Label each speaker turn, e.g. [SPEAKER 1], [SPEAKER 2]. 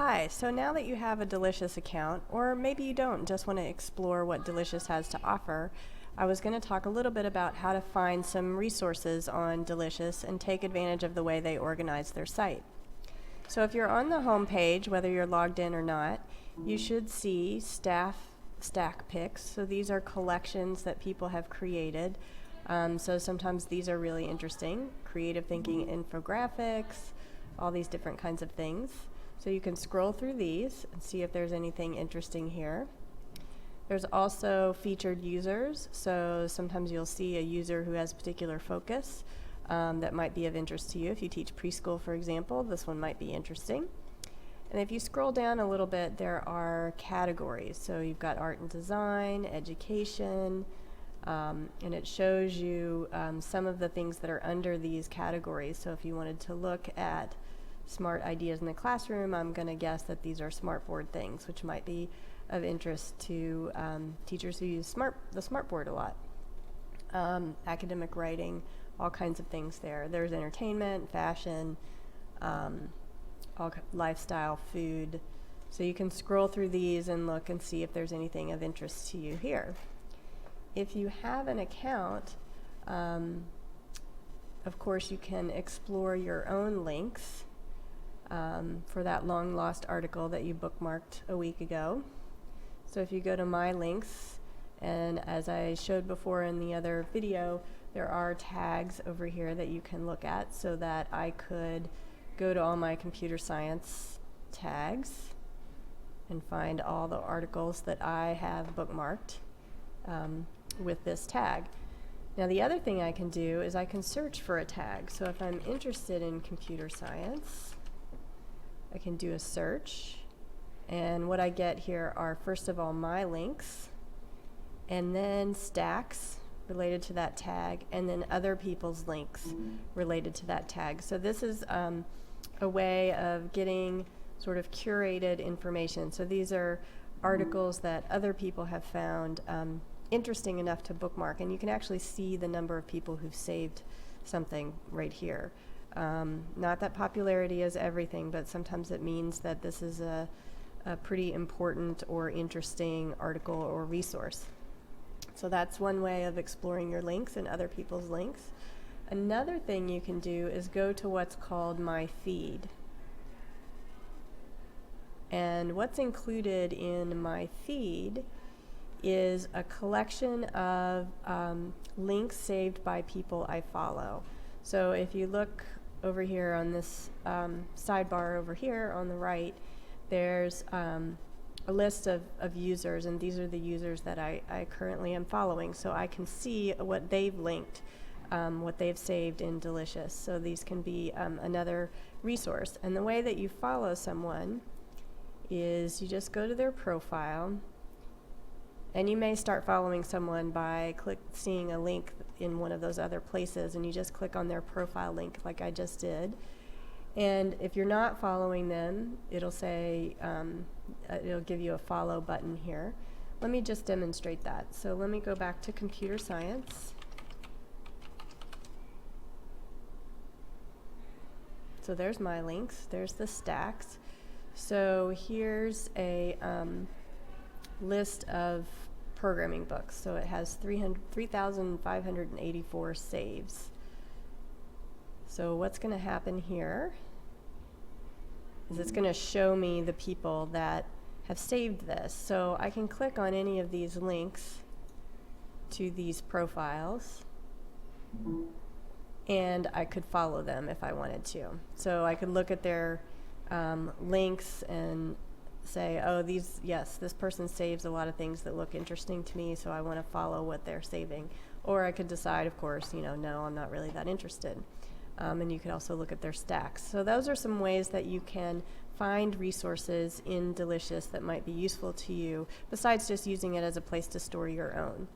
[SPEAKER 1] Hi, so now that you have a Delicious account, or maybe you don't, just want to explore what Delicious has to offer, I was going to talk a little bit about how to find some resources on Delicious and take advantage of the way they organize their site. So if you're on the home page, whether you're logged in or not, you should see staff stack picks. So these are collections that people have created. So sometimes these are really interesting, creative thinking infographics, all these different kinds of things. So you can scroll through these and see if there's anything interesting here. There's also featured users, so sometimes you'll see a user who has particular focus that might be of interest to you. If you teach preschool, for example, this one might be interesting. And if you scroll down a little bit, there are categories. So you've got art and design, education, and it shows you some of the things that are under these categories. So if you wanted to look at smart ideas in the classroom, I'm going to guess that these are smartboard things, which might be of interest to teachers who use the smartboard a lot. Academic writing, all kinds of things there. There's entertainment, fashion, lifestyle, food. So you can scroll through these and look and see if there's anything of interest to you here. If you have an account, of course you can explore your own links for that long lost article that you bookmarked a week ago. So if you go to My Links, and as I showed before in the other video, there are tags over here that you can look at, so that I could go to all my computer science tags and find all the articles that I have bookmarked with this tag. Now the other thing I can do is I can search for a tag. So if I'm interested in computer science, I can do a search, and what I get here are, first of all, my links, and then stacks related to that tag, and then other people's links related to that tag. So this is a way of getting sort of curated information. So these are articles that other people have found interesting enough to bookmark, and you can actually see the number of people who've saved something right here. Not that popularity is everything, but sometimes it means that this is a pretty important or interesting article or resource. So that's one way of exploring your links and other people's links. Another thing you can do is go to what's called My Feed. And what's included in My Feed is a collection of links saved by people I follow. So if you look over here on this sidebar over here on the right, there's a list of users, and these are the users that I currently am following. So I can see what they've linked, what they've saved in Delicious. So these can be another resource. And the way that you follow someone is you just go to their profile, and you may start following someone by seeing a link in one of those other places, and you just click on their profile link like I just did. And if you're not following them, it'll say, it'll give you a follow button here. Let me just demonstrate that. So let me go back to computer science. So there's my links, there's the stacks. So here's a list of programming books. So it has 3,584 saves. So what's going to happen here is it's going to show me the people that have saved this. So I can click on any of these links to these profiles, and I could follow them if I wanted to. So I could look at their links and say, oh, this person saves a lot of things that look interesting to me, so I want to follow what they're saving. Or I could decide, of course, no, I'm not really that interested. And you could also look at their stacks. So those are some ways that you can find resources in Delicious that might be useful to you, besides just using it as a place to store your own.